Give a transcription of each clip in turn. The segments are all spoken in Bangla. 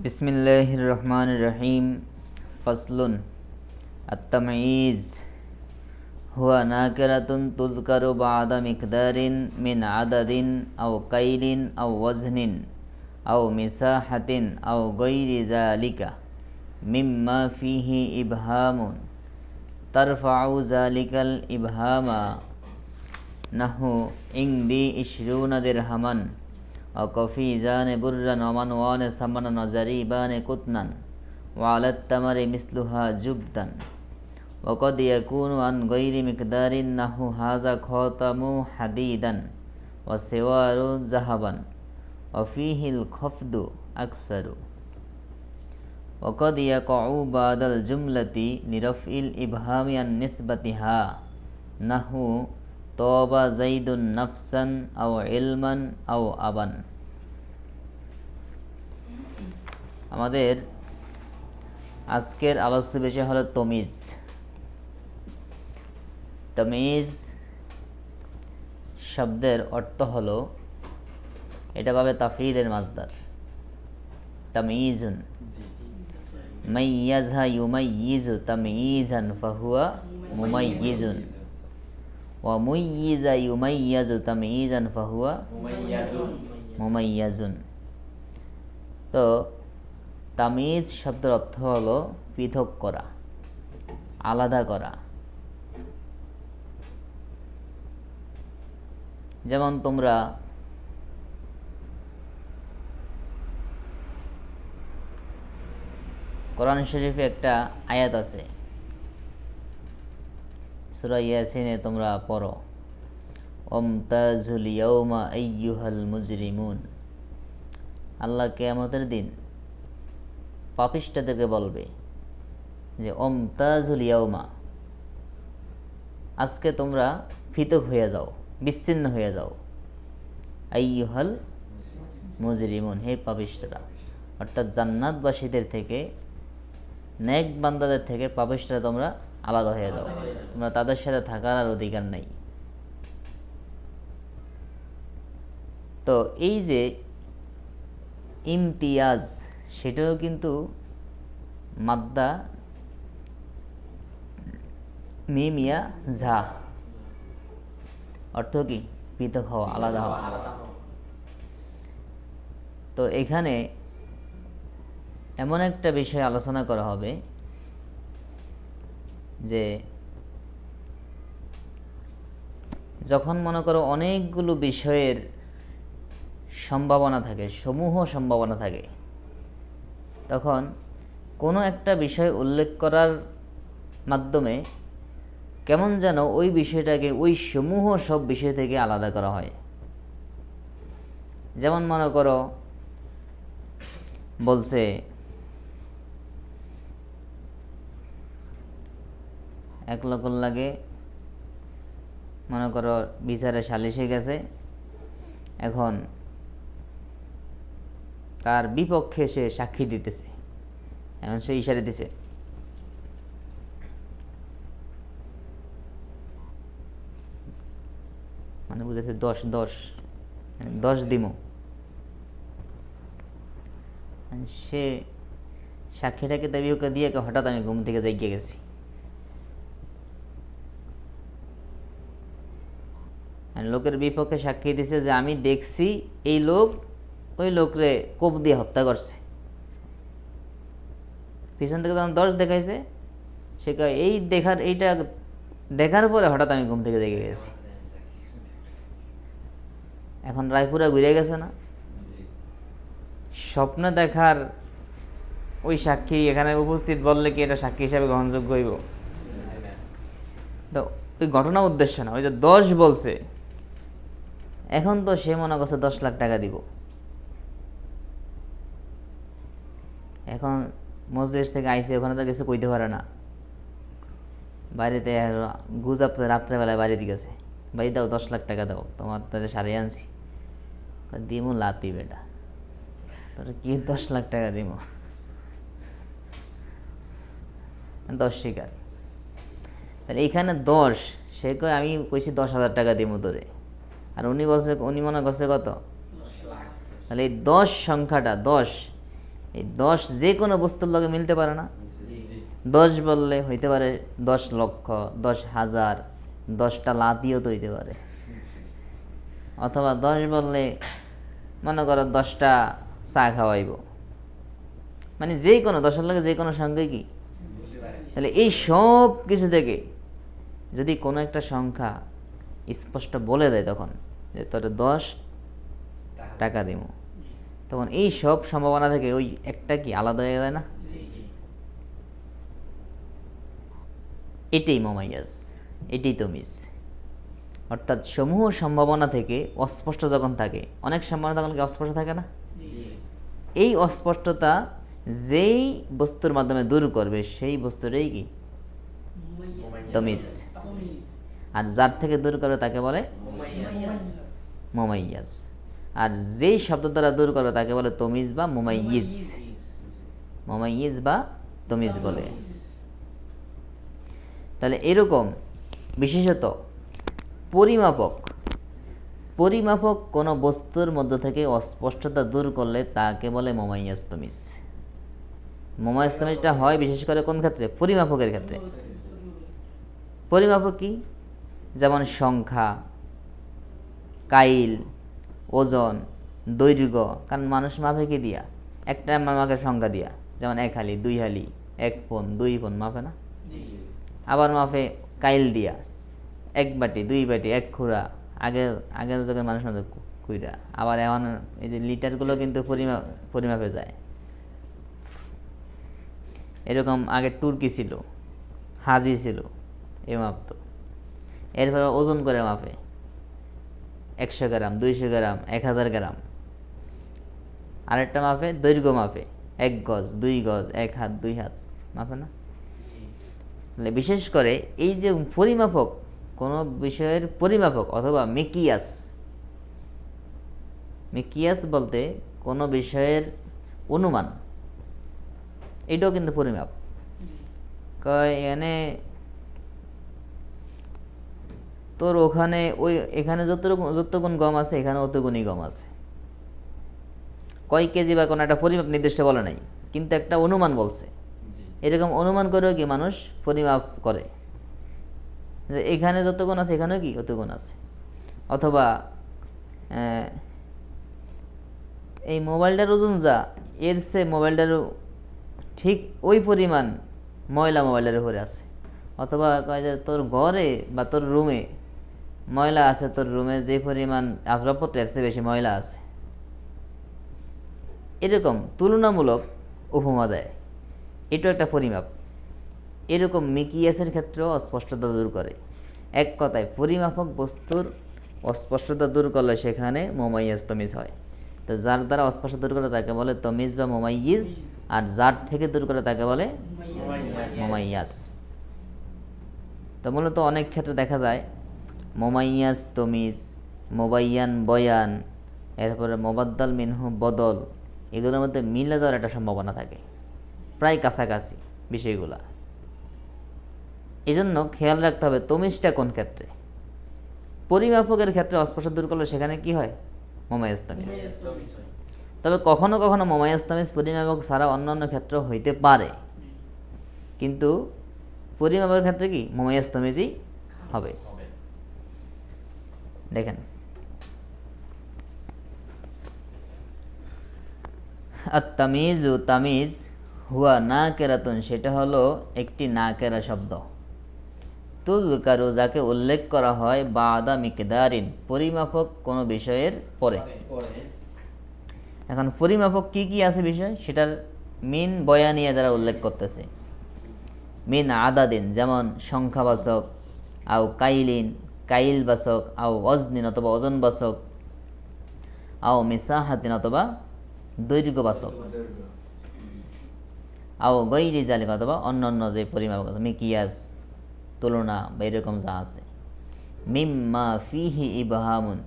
बिस्मिल्लाहिर रहमानिर रहीम। फस्लुन अत्तमीज़ हुआ नाकिरतुन तुज़करु बअद मिक़दारिन मिन अददिन औ कैलिन औ वज़निन औ मिसाहतिन औ गैरि ज़ालिका मिम्मा फ़ीहि इबहामुन तरफ़अु ज़ालिकल इबहामा नहु इंदी इश्रून दिरहमन और कफ़ीज़ान बुर्रन वमनवान समनन ज़रीबान कुतनन वालत तमर मिस्लुहा जुब्दन वक़द यकूनु अन गैरि मिक़दारिन नहु हाज़ा ख़ातमु हदीदन व सिवारु ज़हबन व फ़ीहिल ख़फ़दु अक्सरु वक़द यक़अु बादल जुमलति लिरफ़इल इबहामि अन निस्बतिहा नहु तौबा ज़ैदुन नफ़सन औ इल्मन औ अबन। আমাদের আজকের আলোচ্য বিষয় হলো তমিজ। তমিজ শব্দের অর্থ হলো, এটা পাবে তাফঈলের মাজদার তাময়িজুন। মাইয়াযা ইউমাইয়িজু তাময়িজান ফাহুয়া মুমাইয়িজুন ওয়া মুয়্যিযা ইউমাইয়াযু তাময়িজান ফাহুয়া মুমাইয়াজুন। তো তামিজ শব্দের অর্থ হলো পৃথক করা, আলাদা করা। যেমন তোমরা কোরআন শরীফে একটা আয়াত আছে, সূরা ইয়াসিনে তোমরা পড়ো, ওমতাজুল ইয়াউমা আইয়ুহাল মুজরিমুন। আল্লাহ কিয়ামতের দিন পাপিষ্ঠদেরকে বলবে যে ওমতাজুল ইয়াউমা, আজকে তোমরা পৃথক হয়ে যাও, বিচ্ছিন্ন হয়ে যাও। আইয়ুহাল মুজরিমুন, হে পাপিষ্ঠরা। অর্থাৎ জান্নাতবাসীদের থেকে, নেক বান্দাদের থেকে পাপিষ্ঠরা তোমরা আলাদা হয়ে যাও, তোমরা তাদের সাথে থাকার আর অধিকার নাই। তো এই যে ইমতিয়াজ, সেটাও কিন্তু মাদ্দা মিমিয়া ঝা, অর্থ কি? পৃথক হওয়া, আলাদা হওয়া। তো এখানে এমন একটা বিষয় আলোচনা করা হবে যে যখন মনে করো অনেকগুলো বিষয়ের সম্ভাবনা থাকে, সমূহ সম্ভাবনা থাকে, তখন কোনো একটা বিষয় উল্লেখ করার মাধ্যমে কেমন যেন ওই বিষয়টাকে ওই সমূহ সব বিষয় থেকে আলাদা করা হয়। যেমন মনে করো বলছে এক লোকের লাগে, মনে করো বিচারে সালিশে গেছে, এখন তার বিপক্ষে সে সাক্ষী দিতেছে, এখন সে ইশারা দিছে মানে বুঝেছে 10 দিমো। সে সাক্ষীটাকে দাবি ওকে দিয়ে হঠাৎ আমি ঘুম থেকে জাগিয়ে গেছি, লোকের বিপক্ষে সাক্ষী দিছে যে আমি দেখছি এই লোক ওই লোকরে কোপ দিয়ে হত্যা করছে। পিছন থেকে তখন 10 দেখাইছে, সে কয় এইটা দেখার পরে হঠাৎ আমি ঘুম থেকে জেগে গেছি। এখন রায়পুরা ঘুরে গেছে না? স্বপ্ন দেখার ওই সাক্ষী এখানে উপস্থিত বললে কি এটা সাক্ষী হিসাবে গ্রহণযোগ্য হইব? তো ওই ঘটনা উদ্দেশ্য না, ওই যে 10 বলছে, এখন তো সে মনে করছে 10 লাখ টাকা দিব। এখন মজলিস থেকে আইসে, ওখানে তো কিছু কইতে পারে না, বাড়িতে গুজাব রাত্রেবেলায় বাড়িতে গেছে, বাড়ি দাও 10 লাখ টাকা দাও, তোমার তাদের সারিয়ে আনছি। দিমু লাতি বেটা, তোর কি 10 লাখ টাকা দিমু? 10 শিকার। তাহলে এইখানে 10, সে কয় আমি কইছি 10,000 টাকা দিমু তোরে, আর উনি বলছে, উনি মনে করছে কত? তাহলে এই 10 সংখ্যাটা, 10 এই 10 যে কোনো বস্তুর লগে মিলতে পারে না। 10 বললে হইতে পারে 10 লক্ষ, 10,000, 10টা লাতিও তো হইতে পারে। অথবা 10 বললে মনে করো 10টা চা খাওয়াইব, মানে যে কোনো 10-এর লগে যে কোনো সঙ্গে কি। তাহলে এই সব কিছু থেকে যদি কোনো একটা সংখ্যা স্পষ্ট বলে দেয় তখন যে তোর 10 টাকা দিব, তখন এই সব সম্ভাবনা থেকে ওই একটা কি আলাদা হয়ে যায় না। এটাই মোমাইয়াজ, এটাই তমিজ। অর্থাৎ সমূহ সম্ভাবনা থেকে অস্পষ্ট যখন থাকে, অনেক সম্ভাবনা তখন কি অস্পষ্ট থাকে না। এই অস্পষ্টতা যেই বস্তুর মাধ্যমে দূর করবে সেই বস্তুটাই কি তমিজ। আর যার থেকে দূর করবে তাকে বলে মোমাইয়াজ। আর যেই শব্দ দ্বারা দূর করবে তাকে বলে তমিজ বা মোমাইয়িজ। মোমাইয়িজ বা তমিজ বলে। তাহলে এরকম বিশেষত পরিমাপক কোনো বস্তুর মধ্য থেকে অস্পষ্টতা দূর করলে তাকে বলে মোমাইয়াজ তমিজ। মোমাইয়াজ তমিজটা হয় বিশেষ করে কোন ক্ষেত্রে? পরিমাপকের ক্ষেত্রে। পরিমাপক কি? যেমন সংখ্যা, কাইল, ওজন, দৈর্ঘ্য। কারণ মানুষ মাপে কি দিয়া? একটা মাপে সংখ্যা দিয়া, যেমন 1 হালি, 2 হালি, 1 পন, 2 পন মাপে না। আবার মাপে কাইল দিয়া, 1 বাটি, 2 বাটি, 1 খুঁড়া। আগের যখন মানুষ মাপে খুঁড়া। আবার এমন এই যে লিটারগুলো কিন্তু পরিমাপে যায়। এরকম আগে টুর্কি ছিল, হাজি ছিল, এ মাপতো। এরপরে ওজন করে মাপে, 100 গ্রাম, 200 গ্রাম, 1000 গ্রাম। আরেকটা মাপে দৈর্ঘ্য মাপে, 1 গজ, 2 গজ, 1 হাত, 2 হাত মাপে না। তাহলে বিশেষ করে এই যে পরিমাপক, কোনো বিষয়ের পরিমাপক অথবা মিকিয়াস বলতে কোনো বিষয়ের অনুমান, এটাও কিন্তু পরিমাপ। এখানে তোর ওখানে এখানে যতগুণ গম আছে এখানে অতগুণই গম আছে। কয় কেজি বা কোনো একটা পরিমাপ নির্দিষ্ট বলে নাই, কিন্তু একটা অনুমান বলছে। এরকম অনুমান করেও কি মানুষ পরিমাপ করে যে এখানে যতগুণ আছে এখানেও কি অতগুণ আছে। অথবা এই মোবাইলটার ওজন যা, এর চেয়ে মোবাইলটারও ঠিক ওই পরিমাণ ময়লা মোবাইলের উপরে আছে। অথবা কয় যে তোর ঘরে বা তোর রুমে ময়লা আছে, তোর রুমে যে পরিমাণ আসবাবপত্র এর চেয়ে বেশি ময়লা আছে। এরকম তুলনামূলক উপমা দেয়, এটাও একটা পরিমাপ। এরকম মিকিয়াসের ক্ষেত্রেও অস্পষ্টতা দূর করে। এক কথায় পরিমাপক বস্তুর অস্পষ্টতা দূর করলে সেখানে মোমাইয়াজ তমিজ হয়। তো যার দ্বারা অস্পষ্ট দূর করে তাকে বলে তমিজ বা মোমাইয়িজ, আর যার থেকে দূর করে তাকে বলে মোমাইয়াজ। তো মূলত অনেক ক্ষেত্রে দেখা যায় মোমাইয়াজ তমিজ, মোবাইয়ান বয়ান, এরপরে মোবাদ্দাল মিনহু বদল, এগুলোর মধ্যে মিলে যাওয়ার একটা সম্ভাবনা থাকে, প্রায় কাছাকাছি বিষয়গুলা। এই জন্য খেয়াল রাখতে হবে তমিজটা কোন ক্ষেত্রে। পরিমাপকের ক্ষেত্রে অস্পষ্ট দূর করলে সেখানে কি হয়? মোমাইয়াজ তমিজ। তবে কখনো কখনো মোমাইয়াজ তমিজ পরিমাপক ছাড়া অন্যান্য ক্ষেত্র হইতে পারে, কিন্তু পরিমাপের ক্ষেত্রে কি মোমাইয়াজ তমিজই হবে। দেখেন, আত-তামিজু তামিজ হুয়া নাকেরাতুন, সেটা হলো একটি নাকেরা শব্দ। তুযকারু, যাকে উল্লেখ করা হয় বাদা মিকদারিন, পরিমাপক কোনো বিষয়ের পরে। এখন পরিমাপক কি কি আছে বিষয়, সেটার মিন বয়ানিয়া দ্বারা উল্লেখ করতেছে। মিন আদাদিন, যেমন সংখ্যাবাচক, আও কাইলিন, কাইলবাচক, আও ওজনিন অথবা ওজনবাচক, আও মিসাহাতিন অথবা দৈর্ঘ্যবাচক, আও গৈরি জালিক অথবা অন্যান্য যে পরিমাপক আছে, মিকিয়াস, তুলনা বা এরকম যা আছে। মিম্মা ফিহি ইবহামুন,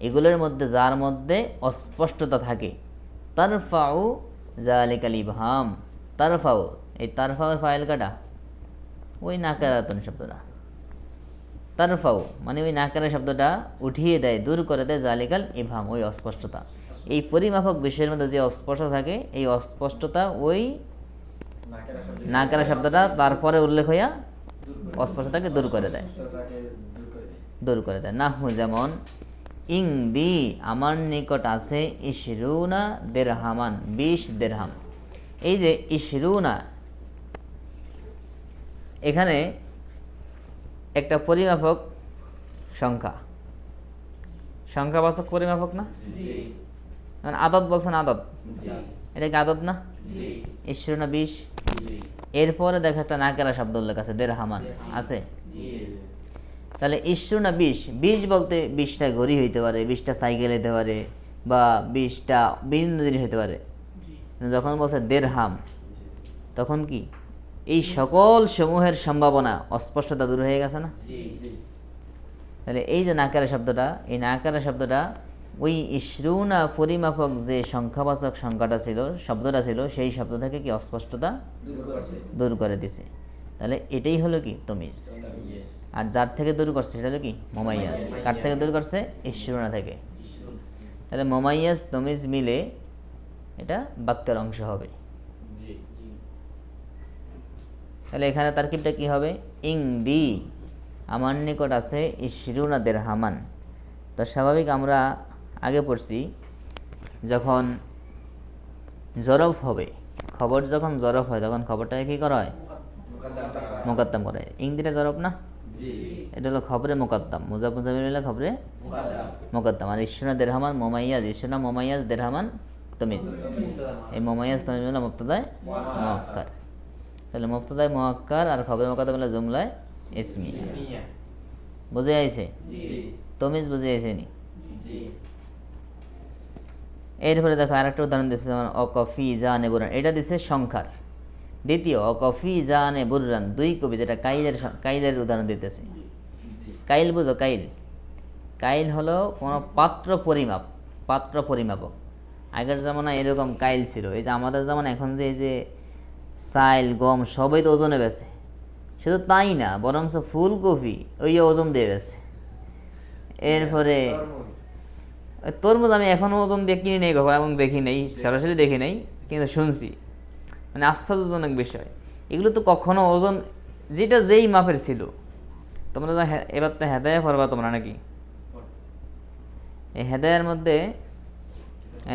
এগুলোর মধ্যে যার মধ্যে অস্পষ্টতা থাকে। তারফাউ জালিকাল ইবহাম, তারফাউ, এই তারফাউর ফাইল কাটা ওই নাকারাতুন শব্দটা। তারফাউ মানে ওই নাকারা শব্দটা উঠিয়ে দেয়, দূর করে দেয় জালিকাল ইবহাম, ওই অস্পষ্টতা। এই পরিমাপক বিষয়ের মধ্যে যে অস্পষ্ট থাকে, এই অস্পষ্টতা ওই নাকেরা শব্দটা তারপরে উল্লেখ হইয়া অস্পষ্টতাকে দূর করে দেয়। নাহু যেমন ইং দি আমার নিকট আছে ইশরুনা দেরহামান 20 দেরহাম। এই যে ইশরুনা এখানে একটা পরিমাপক সংখ্যাবাচক পরিমাপক না? আদত বলছেন, আদত, এটা কি আদত না? ইশরুনা 20, এরপরে দেখো একটা নাকেরা শব্দ উল্লেখ আছে দেরহামান আছে। তাহলে ইশরুনা 20 বলতে 20টা ঘড়ি হইতে পারে, 20টা সাইকেল হইতে পারে, বা 20টা বিভিন্ন জিনিস হইতে পারে। যখন বলছে দেরহাম তখন কি এই সকল সমূহের সম্ভাবনা অস্পষ্টতা দূর হয়ে গেছে না? তাহলে এই যে নাকারা শব্দটা, এই নাকারা শব্দটা ওই ইশরুনা পরিমাপক যে সংখ্যাবাচক শব্দটা ছিল সেই শব্দ থেকে কি অস্পষ্টতা দূর করে দিছে। তাহলে এটাই হলো কি তমিজ। আর যার থেকে দূর করছে সেটা হলো কি মুমাইয়াজ। কার থেকে দূর করছে? ইশরুনা থেকে। তাহলে মুমাইয়াজ তমিজ মিলে এটা বাক্যের অংশ হবে। তাহলে এখানে তারকিবটা কি হবে? ইং দি আমার নিকট আছে ইশরুনা দেরহামান। তো স্বাভাবিক আমরা আগে পড়ছি যখন জরফ হবে, খবর যখন জরফ হয় তখন খবরটাকে কি করা হয়? মুকাদ্দাম করে। ইং দিটা জরফ না? এটা হলো খবরে মুকাদ্দাম, মুজাফ মুজাফির মিলে খবরে মুকাদ্দাম। আর ইশরুনা দেরহামান মুমাইয়াজ, ইশরুনা মুমাইয়াজ দেরহামান তমিজ। এই মুমাইয়াজ তমিজ মিলে মুবতাদায়ে মুআক্কার। তাহলে মুবতাদায়ে মুআক্কার আর খবরে মুকাদ্দাম মিলে জুমলায় ইসমিয়া। বুঝে আইছে? তমিজ বুঝে আইছে নি? এরপরে দেখো আরেকটা উদাহরণ দিচ্ছে, যেমন অকফি জানে বুররান, এটা দিচ্ছে সংখ্যার। দ্বিতীয় অকফি জানে বুররান 2 কপি, যেটা কাইলের উদাহরণ দিতেছে। কাইল বুঝো? কাইল হলো কোনো পাত্র পরিমাপক। আগের জামানায় এরকম কাইল ছিল। এই যে আমাদের জামানা এখন যে এই যে চাইল গম সবই তো ওজনে বেছে। শুধু তাই না, বরং ফুলকপি ওই ওজন দিয়ে বেছে। এরপরে তরমুজ আমি এখনো ওজন দিয়ে কিনে নেই কখনো, এবং দেখি নেই, সরাসরি দেখি নেই, কিন্তু শুনছি। মানে আশ্চর্যজনক বিষয়। এগুলো তো কখনো ওজন যেটা যেই মাপের ছিল। তোমরা এবার তো হেদায়া পড়বা তোমরা নাকি? এই হেদায়ার মধ্যে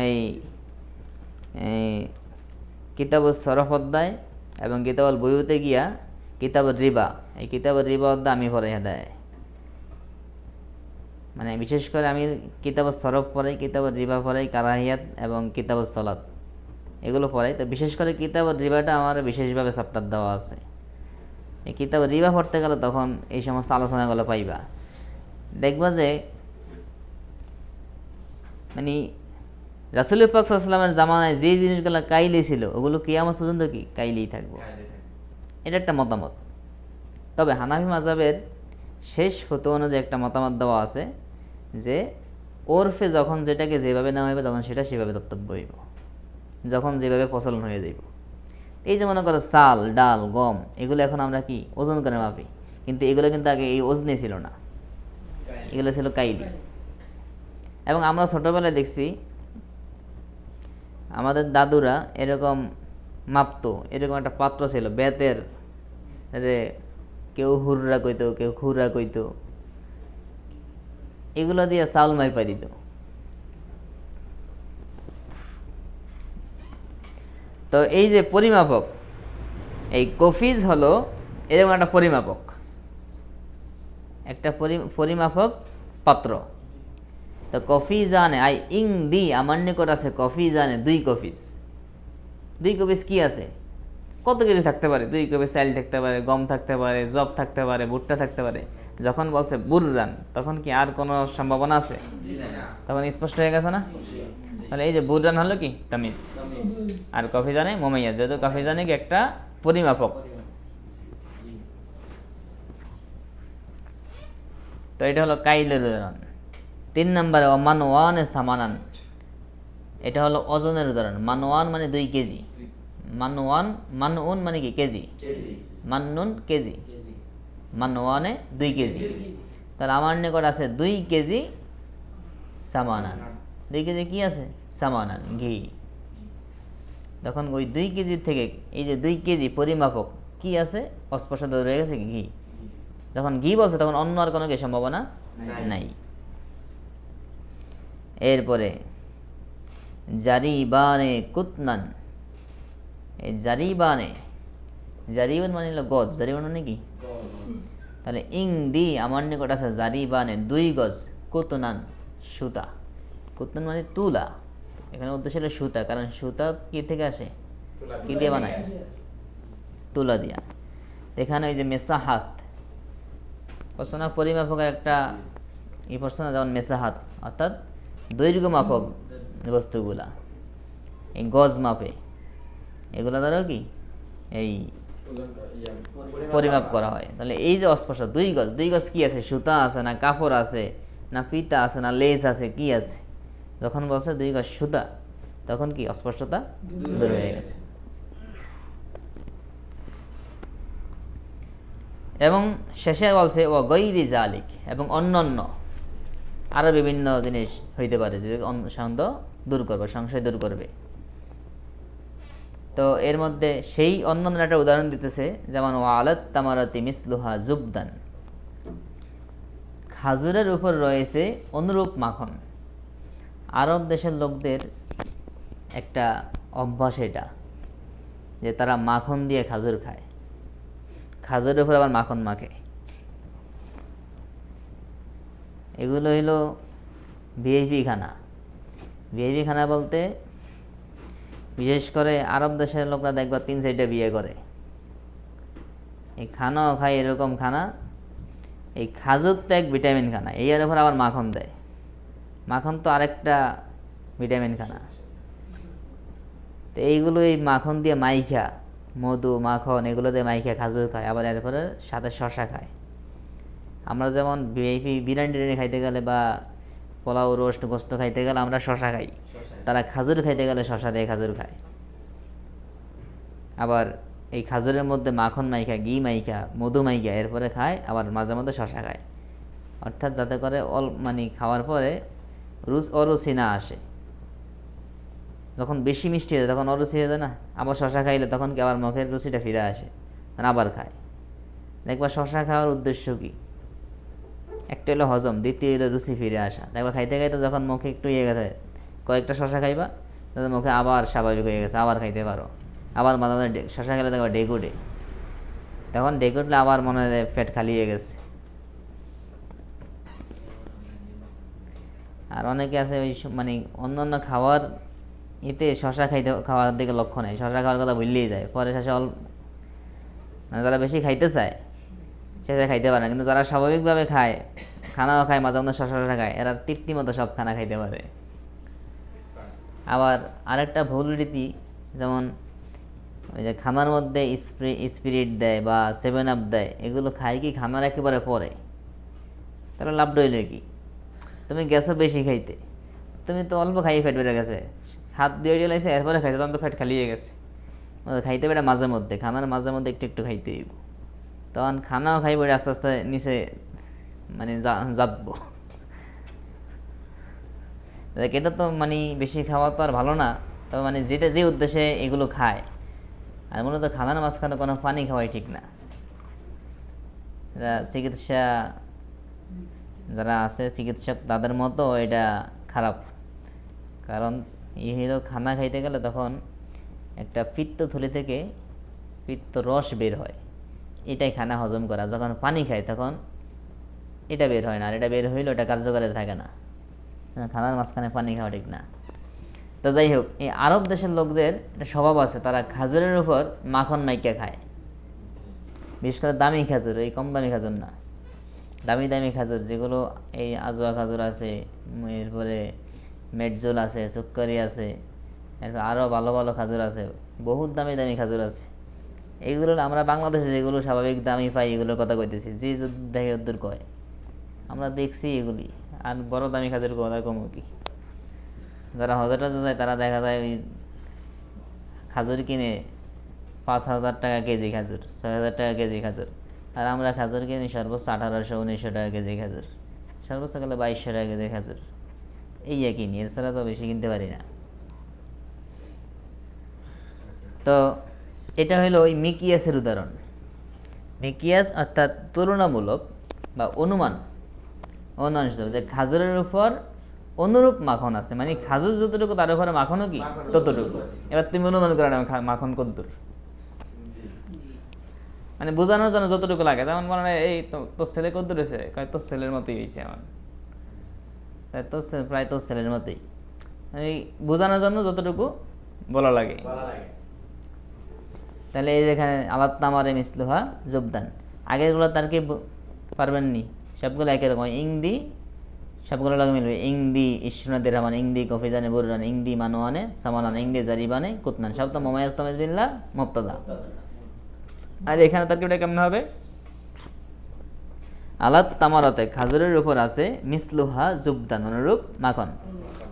এই কিতাবুল সরফ অধ্যায় এবং কিতাবুল বুয়ুতে গিয়া কিতাবুল রিবা, এই কিতাবুল রিবা অধ্যায় আমি পড়াই হেদায়। মানে বিশেষ করে আমি কিতাবুল সরফ পড়াই, কিতাবুল রিবা পড়াই, কারাহিয়াত এবং কিতাবুল সলাত এগুলো পড়াই। তো বিশেষ করে কিতাবুল রিবাটা আমার বিশেষভাবে চ্যাপ্টার দেওয়া আছে। এই কিতাবুল রিবা পড়তে গেলে তখন এই সমস্ত আলোচনাগুলো পাইবা। দেখবা যে মানে রাসূল পাক সাল্লাল্লাহু আলাইহি ওয়াসাল্লামের জামানায় যে জিনিসগুলো কাইলি ছিল ওগুলো কিয়ামত পর্যন্ত কি কাইলেই থাকবে। এটা একটা মতামত। তবে হানাফি মাযহাবের শেষ ফতোয়া অনুযায়ী একটা মতামত দেওয়া আছে যে ওরফে যখন যেটাকে যেভাবে নেওয়া হইবে তখন সেটা সেভাবে ধর্তব্য হইব, যখন যেভাবে প্রচলন হয়ে যাইব। এই যে মনে করো চাল, ডাল, গম এগুলো এখন আমরা কি ওজন করে মাপি, কিন্তু এগুলো কিন্তু আগে এই ওজনে ছিল না, এগুলো ছিল কাইলি। এবং আমরা ছোটবেলায় দেখছি আমাদের দাদুরা এরকম মাপতো, এরকম একটা পাত্র ছিল বেতের, কেউ হুররা কইতো, কেউ খুরা কইতো, এগুলো দিয়ে চাউল মাইপা দিত। তো এই যে পরিমাপক, এই কফিজ হলো এরকম একটা পরিমাপক, একটা পরিমাপক পাত্র। তো কফি জানে আই ইং দি আমার নিকট আছে কফি জানে 2 কফিস। 2 কফিস কি আছে? কত কিছু থাকতে পারে। 2 কফিস চাল থাকতে পারে, গম থাকতে পারে, জব থাকতে পারে, ভুট্টা থাকতে পারে। যখন বলছে বুররান তখন কি আর কোনো সম্ভাবনা আছে? তখন স্পষ্ট হয়ে গেছে না? তাহলে এই যে বুররান হলো কি তামিজ, আর কফি জানে মুমাইয়াজ। যেহেতু কফি জানে কি একটা পরিমাপক, তো এটা হলো কাইলের উদাহরণ। 3 নম্বরে মানওয়ানে সামানান, এটা হলো ওজনের উদাহরণ। মানওয়ান মানে 2 কেজি। মানউন মানে কি কেজি, মান্নুন কেজি, মানওয়ানে 2 কেজি। তাহলে আমার নিকট আছে 2 কেজি সামানান, 2 কেজি কি আছে? সামানান, ঘি। তখন ওই 2 কেজি থেকে এই যে 2 কেজি পরিমাপক কি আছে? অস্পষ্ট রয়ে গেছে ঘি। যখন ঘি বলছে তখন অন্য আর কোনো কি সম্ভাবনা নাই। এরপরে জারিবানে কুতনান, এই জারিবান মানে হলো গজ, জারিবান মানে কি? তাহলে ইংদি আমার নিকট আছে জারিবানে 2 গজ, কুতনান সুতা। কুতনান মানে তুলা, এখানে উদ্দেশ্য হলো সুতা, কারণ সুতা কি থেকে আসে? কি দিয়ে বানায়? তুলা দিয়া। এখানে ওই যে মেসাহাত প্রশ্ন, পরিমাপকের একটা এই প্রশ্ন, যেমন মেসাহাত অর্থাৎ দৈর্ঘ্য মাপক বস্তুগুলা, এই গজ মাপে এগুলো দ্বারাও কি এই পরিমাপ করা হয়। তাহলে এই যে অস্পষ্ট 2 গজ, 2 গজ কি আছে? সুতা আছে না কাপড় আছে না ফিতা আছে না লেস আছে, কি আছে? যখন বলছে 2 গজ সুতা, তখন কি অস্পষ্টতা দূর হয়ে গেছে। এবং শেষে বলছে ও গৈরি জালিক, এবং অন্যান্য আরো বিভিন্ন জিনিস হইতে পারে যে সন্দেহ দূর করবে, সংশয় দূর করবে। তো এর মধ্যে সেই অন্যান্য একটা উদাহরণ দিতেছে, যেমন ওয়ালাত তামারাতি মিসলুহা জুবদান, খাজুরের উপর রয়েছে অনুরূপ মাখন। আরব দেশের লোকদের একটা অভ্যাস এটা, যে তারা মাখন দিয়ে খাজুর খায়, খাজুরের উপর আবার মাখন মাখে। এগুলো হইল ভিআইপি খানা। ভিআইপি খানা বলতে বিশেষ করে আরব দেশের লোকরা দেখবা 3-4টা বিয়ে করে, এই খানাও খায় এরকম খানা। এই খাজুর তো এক ভিটামিন খানা, এর উপর আবার মাখন দেয়। মাখন তো আরেকটা ভিটামিন খানা। তো এইগুলো এই মাখন দিয়ে মাইখা, মধু মাখন এগুলো দিয়ে মাইখা খাজুর খায়, আবার এরপরে সাথে শশা খায়। আমরা যেমন ভিআইপি বিরিয়ানি টিরিয়ানি খাইতে গেলে বা পোলাও রোস্ট গোস্ত খাইতে গেলে আমরা শশা খাই, তারা খাজুর খাইতে গেলে শশা দিয়ে খাজুর খায়। আবার এই খাজুরের মধ্যে মাখন মাইখা, ঘি মাইখা, মধু মাইখা এরপরে খায়, আবার মাঝে মধ্যে শশা খায়। অর্থাৎ যাতে করে মানে খাওয়ার পরে অরুচি না আসে। যখন বেশি মিষ্টি হয়ে যায় তখন অরুচি হয়ে যায় না, আবার শশা খাইলে তখন কি আবার মুখের রুচিটা ফিরে আসে, আবার খায়। দেখবা শশা খাওয়ার উদ্দেশ্য কি? একটা হলো হজম, দ্বিতীয় হলো রুচি ফিরে আসা। দেখবা খাইতে খাইতে যখন মুখে একটু ইয়ে গেছে, কয়েকটা শশা খাইবা, তাদের মুখে আবার স্বাভাবিক হয়ে গেছে, আবার খাইতে পারো। আবার মাঝে মাঝে শশা খেলে দেখবা ডেকুটে, তখন ডেকুটলে আবার মনে হয় পেট খালি হয়ে গেছে। আর অনেকে আছে ওই মানে অন্যান্য খাওয়ার এতে শশা খাওয়ার দিকে লক্ষ্য নেই, শশা খাওয়ার কথা ভুললেই যায়, পরে শেষে মানে যারা বেশি খাইতে চায় শেষে খাইতে পারে না। কিন্তু যারা স্বাভাবিকভাবে খায়, খানাও খায়, মাঝে মধ্যে শশা খায়, এরা তৃপ্তি মতো সব খানা খাইতে পারে। আবার আরেকটা ভুল রীতি, যেমন ওই যে খানার মধ্যে স্পিরিট দেয় বা 7 আপ দেয়, এগুলো খায় কি খানার একেবারে পরে। তাহলে লাভ রইল কি? তুমি গেছো বেশি খাইতে, তুমি তো অল্প খাইয়ে ফ্যাট বেড়ে গেছে, হাত দিয়ে লাইছে এরপরে খাইতে, তখন তো ফ্যাট খালিয়ে গেছে। খাইতে বেড়ে মাঝে মধ্যে, খানার মাঝে মধ্যে একটু একটু খাইতে হইব, তখন খানাও খাইব আস্তে আস্তে নিচে মানে যাবো। এটা তো মানে বেশি খাওয়া তো আর ভালো না, তবে মানে যেটা যে উদ্দেশ্যে এগুলো খায়, আর মূলত খানার মাঝখানে কোনো পানি খাওয়াই ঠিক না। চিকিৎসা যারা আছে চিকিৎসক, তাদের মতো এটা খারাপ। কারণ এই হলো খানা খাইতে গেলে তখন একটা পিত্তথলি থেকে পিত্ত রস বের হয়, এটাই খানা হজম করা। যখন পানি খায় তখন এটা বের হয় না, আর এটা বের হইলেও এটা কার্যকারী থাকে না। খানার মাঝখানে পানি খাওয়া ঠিক না। তো যাই হোক, এই আরব দেশের লোকদের একটা স্বভাব আছে, তারা খাজুরের উপর মাখন মাইকা খায়। বিশেষ করে দামি খাজুর, এই কম দামি খাজুর না, দামি দামি খাজুর যেগুলো এই আজোয়া খাজুর আছে, এরপরে মেটজোল আছে, সুক্কারি আছে, এরপর আরও ভালো ভালো খাজুর আছে, বহুত দামি দামি খাজুর আছে। এইগুলো আমরা বাংলাদেশে যেগুলো স্বাভাবিক দামি পাই এগুলোর কথা কইতেছি, যে দেখে ওদের কয়, আমরা দেখছি এগুলি। আর বড় দামি খাজুর কথা কমও কি? যারা হজরটা যায় তারা দেখা যায় ওই খাজুর কিনে 5,000 টাকা কেজি খাজুর, 6,000 টাকা কেজি খাজুর। আর আমরা খাজুর কিনি সর্বোচ্চ 1,800-1,900 টাকা কেজি খাজুর, সর্বোচ্চ গেলে 2,200 টাকা কেজি খাজুর। এই একই নিয়ে, এর ছাড়া তো বেশি কিনতে পারি না। তো এটা হলো ওই মিকিয়াসের উদাহরণ। মিকিয়াস অর্থাৎ তুলনামূলক বা অনুমান হিসেবে যে খাজুরের উপর অনুরূপ মাখন আছে, মানে খাজুর যতটুকু তার উপরে মাখনও কি ততটুকু। এবার তুমি অনুমান করে নাও মাখন কতদূর, মানে বোঝানোর জন্য যতটুকু লাগে। যেমন মানে এই তোর ছেলে কতদূর হয়েছে, তোর ছেলের মতোই হয়েছে আমার, তাই তোর প্রায় তোর ছেলের মতোই, মানে বোঝানোর জন্য যতটুকু বলা লাগে। তাহলে এই যেখানে আলাত তামারে মিসলুহা জুবদান, আগেরগুলো তার কি পারবেননি, সবগুলো একই রকম। ইংদি সবগুলো লাগে মিলবে। ইংদি ইসনাদের রহমান, ইংদি কফিজানে বুরান, ইংদি মানোয়ানে সামানান, ইংদি জারিবানে কুতনান, সব তো মোমায়াজ তামেজ বিল্লাহ মুবতাদা। আর এখানে তার কিটা কেমন হবে? আলাত তামারাতে খাজুরের উপর আছে মিসলুহা জুবদান অনুরূপ মাখন।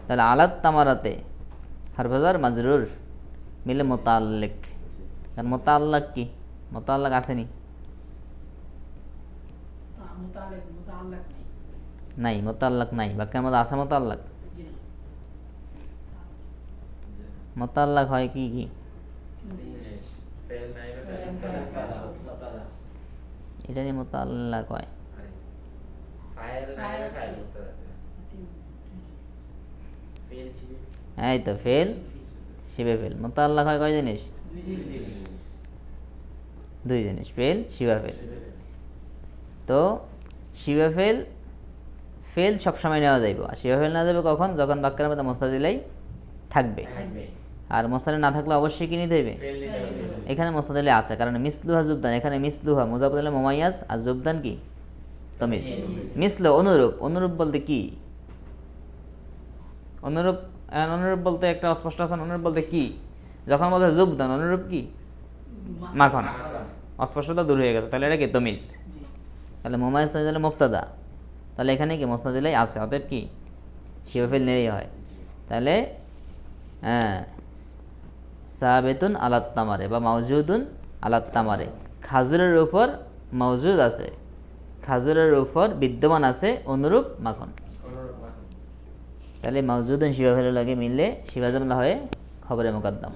তাহলে আলাত তামারাতে হারফাজার মাজরুর মিলে মোতাল্লিক। কারণ মোতাল্লাক কি, মোতাল্লাক আসেনি, নাই মোতাল্লাক নাই, বাক্যের মধ্যে আছে মোতাল্লাক। মোতাল্লাক হয় কি কি? এটা নিয়ে মোতাল্লাক হয়। এই তো ফেল শিবে ফেল। মোতাল্লাক হয় কয় জিনিস? দুই জিনিস, ফেল শিবা ফেল। তো শিবা ফেল ফেল সবসময় নেওয়া যাইব, আর শিবা ফেল নেওয়া যাবে কখন? যখন বাক্যের মধ্যে মোস্তাদিলাই থাকবে। আর মোস্তাদিল না থাকলে অবশ্যই কি নিতে হইবে? এখানে মোস্তাদিলে আছে, কারণ মিসলুহা জুবদান, এখানে মিসলুহা মুজাফফর মুমাইয়াজ আর জুবদান কি তমিজ। মিসলু অনুরূপ, অনুরূপ বলতে কি? অনুরূপ অনুরূপ বলতে একটা অস্পষ্ট আছে। অনুরূপ বলতে কি? যখন বলতে জুবদান, অনুরূপ কি? মাখন, অস্পষ্টতা দূর হয়ে গেছে, তাহলে এটা কি তমিজ। তাহলে মুমাইয়াজ তাহলে মুবতাদা, তাহলে এখানে কি মোস্তাদিলাই আছে, অতএব কি শিবাফিল নেই হয়। তাহলে সাবেতুন আলাত তামারে বা মাউজুদুন আলাত তামারে, খাজুরের উপর মওজুদ আছে, খাজুরের উপর বিদ্যমান আছে অনুরূপ মাখন। তাহলে মাউজুদুন শিবাফিলের লাগে মিললে শিবাজমলা হয়ে খবরে মুকদ্দম,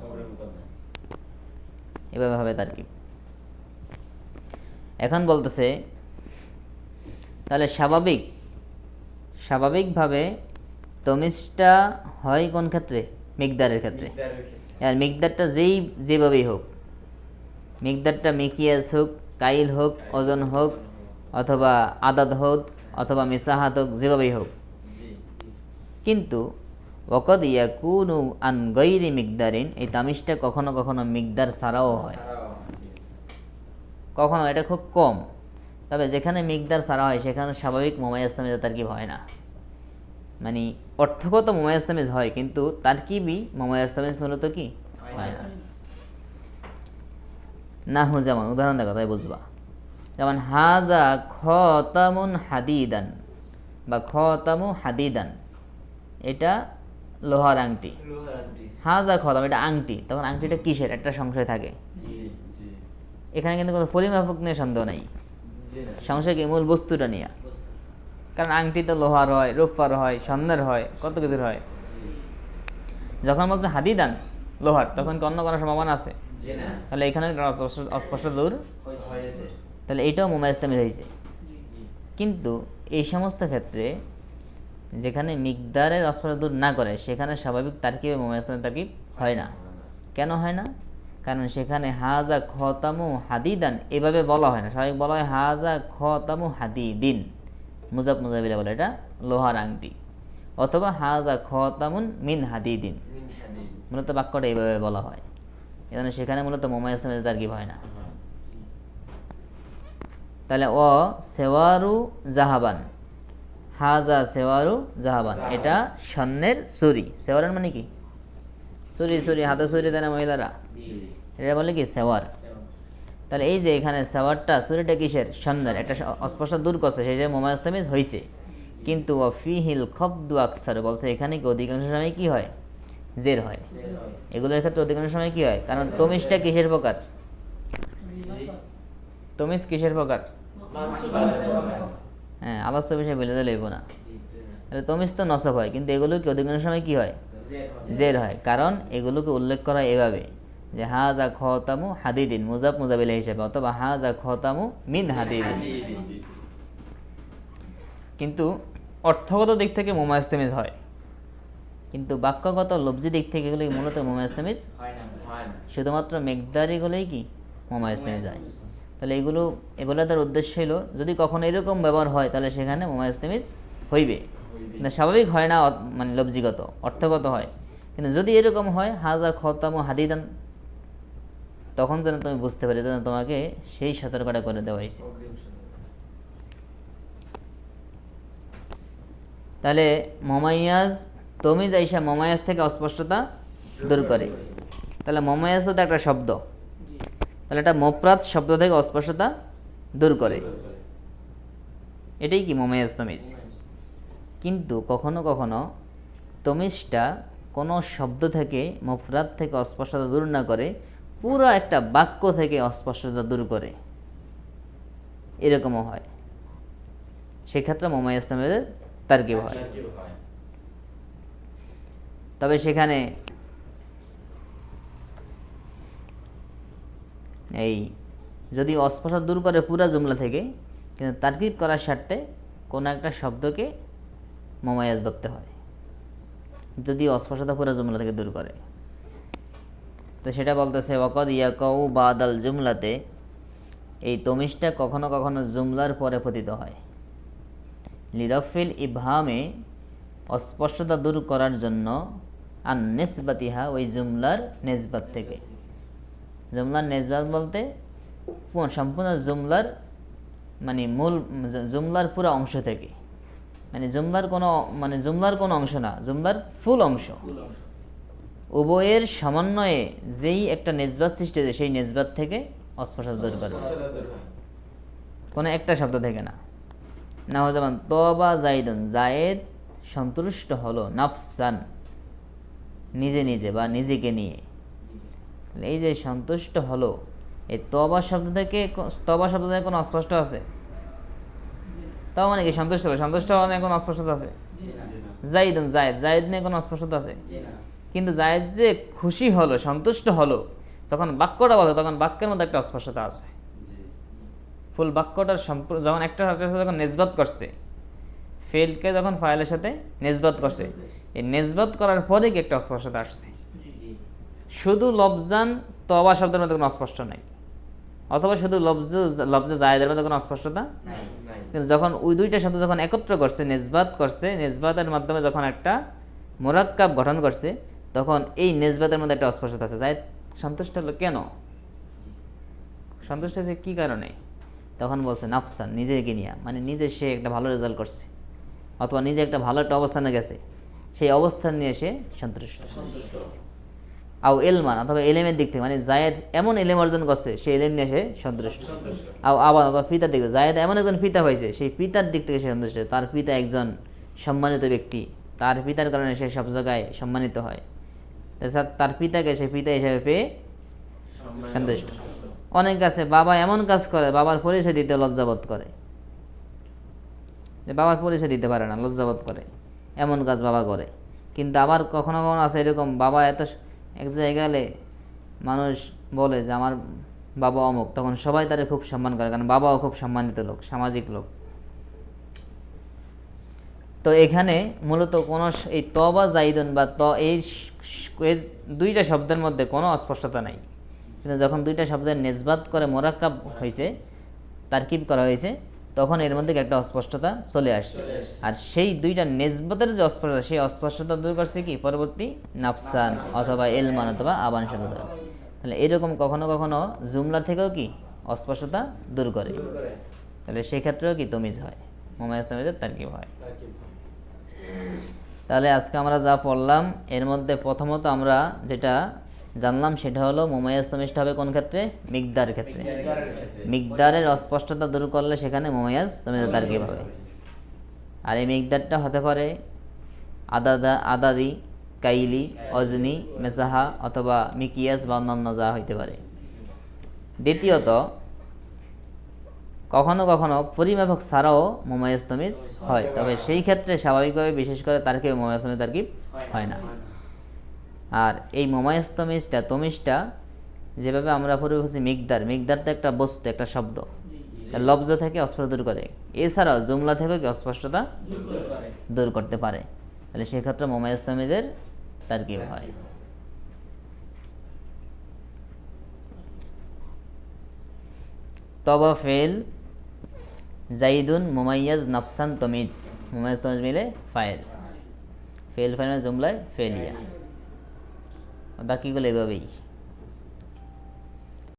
এভাবে হবে তারকিব। এখন বলতেছে তাহলে স্বাভাবিকভাবে তমিজটা হয় কোন ক্ষেত্রে? মিকদারের ক্ষেত্রে। আর মিকদারটা যেভাবেই হোক, মিকদারটা মিকিয়াস হোক, কাইল হোক, ওজন হোক, অথবা আদাদ হোক, অথবা মিসাহাত হোক, যেভাবেই হোক। কিন্তু ওয়াকাদ ইয়াকুনু আন গায়রি মিকদারিন, এই তামিজটা কখনো কখনো মিকদার ছাড়াও হয়, কখনো এটা খুব কম। তবে যেখানে মিকদার ছাড়া হয় সেখানে স্বাভাবিক মুমাইয়াজ তামিজ তারকিব হয় না, মানে অর্থগত মুমাইয়াজ তামিজ হয়, কিন্তু তারকিবই মুমাইয়াজ তামিজ মূলত কি হয় না। নাহু যেমন উদাহরণ দেখো তাই বুঝবা। যেমন হাজা খতামুন হাদিদান বা খতামু হাদিদান, এটা লোহার আংটি। হাজা খতাম, এটা আংটি। তখন আংটিটা কিসের একটা সংশয় থাকে। এখানে কিন্তু কোনো পরিমাপক নিয়ে সন্দেহ নাই, সংশয় কি মূল বস্তুটা নিয়ে। কারণ আংটি তো লোহার হয়, রূপার হয়, স্বর্ণের হয়, কত কিছুর হয়। যখন বলছে হাদিদান লোহার, তখন কি অন্য করার সম্ভাবনা আছে? তাহলে এখানে অস্পষ্ট দূর, তাহলে এইটাও মুমাইয়াজ তামিজ হয়েছে। কিন্তু এই সমস্ত ক্ষেত্রে যেখানে মিকদারের অস্পষ্ট দূর না করে সেখানে স্বাভাবিক তারকিবে মুমাইয়াজ তামিজ তারকিব হয় না। কেন হয় না? কারণ সেখানে হাজা খতামু হাদিদান এভাবে বলা হয় না, স্বাভাবিক বলা হয় হাজা খতামু হাদিদিন, মুজাব মুজাবিলা বলে এটা লোহার আংটি, অথবা হাজা খতামুন মিন হাদিদিন, মূলত বাক্যটা এইভাবে বলা হয়। এজন্য সেখানে মূলত মুমাইয়াজ তামিজ তারকিব হয় না। তাহলে ও সেওয়ারু জাহাবান, হাজা সেওয়ারু জাহাবান, এটা স্বর্ণের চুরি। সেওয়ারের মানে কি? চুরি, হাতে চুরি দেয় না মহিলারা, এটা বলে কি সেওয়ার। তাহলে এই যে এখানে সেওয়ারটা, চুরিটা কিসের? স্বর্ণের। একটা অস্পষ্ট দূর করছে, সেই যে মুমাইয়াজ তামিজ হয়েছে। কিন্তু ফিহিল খবদু আকসার বলছে এখানে কি অধিকাংশ সময় কি হয়? জের হয়। এগুলোর ক্ষেত্রে অধিকাংশ সময় কি হয়? কারণ তমিজটা কিসের প্রকার? তমিজ কিসের প্রকার? হ্যাঁ, আলোচ্য বিষয় বলে দিলে হইব না। তাহলে তমিজ তো নসব হয়, কিন্তু এগুলো কি অধিকাংশ সময় কি হয়? জের হয়। কারণ এগুলোকে উল্লেখ করা এভাবে যে হাজা খতামু হাদিদিন, মুজাব মুজাবিলা হিসেবে, অথবা হাজা খতামু মিন হাদিদিন। কিন্তু অর্থগত দিক থেকে মুমায়্যাজ তামিজ হয়, কিন্তু বাক্যগত লফজি দিক থেকে এগুলো মূলত মুমায়্যাজ তামিজ শুধুমাত্র মিকদারিগুলোই কি মুমায়্যাজ তামিজ হয়। তাহলে এগুলো তার উদ্দেশ্য হলো যদি কখনো এরকম ব্যবহার হয় তাহলে সেখানে মুমায়্যাজ তামিজ হইবে, কিন্তু স্বাভাবিক হয় না, মানে লফজিগত অর্থগত হয়। কিন্তু যদি এরকম হয় হাজা খতামু হাদিদান, তখন যেন তুমি বুঝতে পারি, যেন তোমাকে সেই সতর্কতা করে দেওয়া হয়েছে। তাহলে মুমায়্যাজ তমিজ আইসা মুমায়্যাজ থেকে অস্পষ্টতা দূর করে। তাহলে মুমায়্যাজ তো একটা শব্দ, তাহলে এটা মুফরাদ শব্দ থেকে অস্পষ্টতা দূর করে, এটাই কি মুমায়্যাজ তমিজ। কিন্তু কখনো কখনো তমিজটা কোনো শব্দ থেকে মুফরাদ থেকে অস্পষ্টতা দূর না করে, পুরো একটা বাক্য থেকে অস্পষ্টতা দূর করে, এরকমও হয়। সেক্ষেত্রে মুমায়্যাজ তমিজের তারকিব হয়। তবে সেখানে এই যদি অস্পষ্টতা দূর করে পুরা জুমলা থেকে, কিন্তু তারকিব করার স্বার্থে কোনো একটা শব্দকে মুমায়্যাজ ধরতে হয়, যদি অস্পষ্টতা পুরা জুমলা থেকে দূর করে। তো সেটা বলতেছে ওয়াকাদ ইয়াকাউ বাদাল জুমলাতে, এই তমিজটা কখনো কখনো জুমলার পরে পতিত হয়। লিরফিল ইবহামে, অস্পষ্টতা দূর করার জন্য, আন নিসবাতিহা, ওই জুমলার নিসবাত থেকে। জুমলার নিসবাত বলতে সম্পূর্ণ জুমলার, মানে মূল জুমলার পুরো অংশ থেকে, মানে জুমলার কোনো অংশ না, জুমলার ফুল অংশ, উভয়ের সমন্বয়ে যেই একটা নিসবাত সৃষ্টি হয়েছে সেই নিসবাত থেকে অস্পষ্টতা দূর করে, কোনো একটা শব্দ থেকে না। না হয় যেমন তবা জাইদুন, জায়েদ সন্তুষ্ট হলো, নাফসান নিজে নিজে বা নিজেকে নিয়ে। এই যে সন্তুষ্ট হলো, এই তবা শব্দ থেকে কোনো অস্পষ্ট আছে? তাও মানে কি সন্তুষ্ট হলো, সন্তুষ্ট হওয়া নিয়ে কোনো অস্পষ্টতা আছে? জাইদুন, জায়েদ নিয়ে কোনো অস্পষ্টতা আছে? কিন্তু জায়েদ যে খুশি হলো, সন্তুষ্ট হলো, যখন বাক্যটা বলে তখন বাক্যের মধ্যে একটা অস্পষ্টতা আছে। ফুল বাক্যটার যখন একটা সাথে যখন নিসবাত করছে, ফেলকে যখন ফাইলের সাথে নিসবাত করছে, এই নিসবাত করার পরে কি একটা অস্পষ্টতা আসছে। শুধু লফজান তবা শব্দের মধ্যে কোনো অস্পষ্ট নাই, অথবা শুধু লফজে জায়েদের মধ্যে কোনো অস্পষ্টতা, কিন্তু যখন ওই দুইটা শব্দ যখন একত্র করছে, নিসবাত করছে, নিসবাতের মাধ্যমে যখন একটা মুরাক্কাব গঠন করছে, তখন এই নিসবাতের মধ্যে একটা অস্পষ্টতা আছে। জায়েদ সন্তুষ্ট হলো কেন, সন্তুষ্ট হয়েছে কি কারণে? তখন বলছে নাফসান, নিজেকে নিয়ে, মানে নিজে সে একটা ভালো রেজাল্ট করছে, অথবা নিজে একটা ভালো একটা অবস্থানে গেছে, সেই অবস্থান নিয়ে সে সন্তুষ্ট। আও এলমান, অথবা এলেমের দিক থেকে, মানে জায়েদ এমন এলেম অর্জন করছে, সেই এলেম নিয়ে সে সন্তুষ্ট। আও আবার, অথবা পিতার দিক থেকে, জায়েদ এমন একজন পিতা হয়েছে, সেই পিতার দিক থেকে সে সন্তুষ্ট। তার পিতা একজন সম্মানিত ব্যক্তি, তার পিতার কারণে সে সব জায়গায় সম্মানিত হয়, তার পিতাকে সে পিতা হিসেবে পেয়ে সন্তুষ্ট। অনেক আছে বাবা এমন কাজ করে, বাবার পরিচয় দিতে লজ্জাবোধ করে, বাবার পরিচয় দিতে পারে না, লজ্জাবোধ করে, এমন কাজ বাবা করে। কিন্তু আবার কখনো কখনো আছে এরকম, বাবা এত এক জায়গায় গেলে মানুষ বলে যে আমার বাবা অমুক, তখন সবাই তারে খুব সম্মান করে, কারণ বাবাও খুব সম্মানিত লোক, সামাজিক লোক। তো এখানে মূলত কোনো এই তবা জাইদুন বা এই দুইটা শব্দের মধ্যে কোনো অস্পষ্টতা নাই, কিন্তু যখন দুইটা শব্দের নিসবাত করে মোরাক্কাব হয়েছে, তারকিব করা হয়েছে, তখন এর মধ্যে একটা অস্পষ্টতা চলে আসছে। আর সেই দুইটা নিসবতের যে অস্পষ্টতা, সেই অস্পষ্টতা দূর করছে কি পরবর্তী নাফসান অথবা এলমান অথবা আবান শব্দ দ্বারা। তাহলে এরকম কখনো কখনো জুমলা থেকেও কি অস্পষ্টতা দূর করে, তাহলে সেক্ষেত্রেও কি তমিজ হয়, মুমায়্যাজ তামিজের তারকিব হয়। তাহলে আজকে আমরা যা পড়লাম এর মধ্যে প্রথমত আমরা যেটা জানলাম সেটা হলো মুমায়্যাজ তামিজটা হবে কোন ক্ষেত্রে? মিকদার ক্ষেত্রে। মিকদারের অস্পষ্টতা দূর করলে সেখানে মুমায়্যাজ তামিজের তারকিব হবে। আর এই মিকদারটা হতে পারে আদাদি, কাইলি, অজনি, মেসাহা অথবা মিকিয়াস বা অন্যান্য যা হইতে পারে। দ্বিতীয়ত কখনো কখনো পরিমাপক ছাড়াও মুমাইয়াজ তামিজ হয়, তবে সেই ক্ষেত্রে স্বাভাবিকভাবে বিশেষ করে তারকিব মুমাইয়াজ তামিজ তারকিব হয় না। আর এই মুমাইয়াজ তামিজটা তমিজটা যেভাবে আমরা পড়ে বলছি মিকদার তো একটা বস্তু, একটা শব্দ, লব্জ থেকে অস্পষ্ট দূর করে, এছাড়াও জুমলা থেকেও কি অস্পষ্টতা দূর করতে পারে, তাহলে সেক্ষেত্রে মুমাইয়াজ তামিজের তারকিব হয়। তবা ফেল জাইদুন মুমাইয়াজ নাফসান তমিজ, মুমাইয়াজ তমিজ মিলে ফাইল, ফেল ফাইল জুমলায় ফেলিয়া, বাকিগুলো এভাবেই।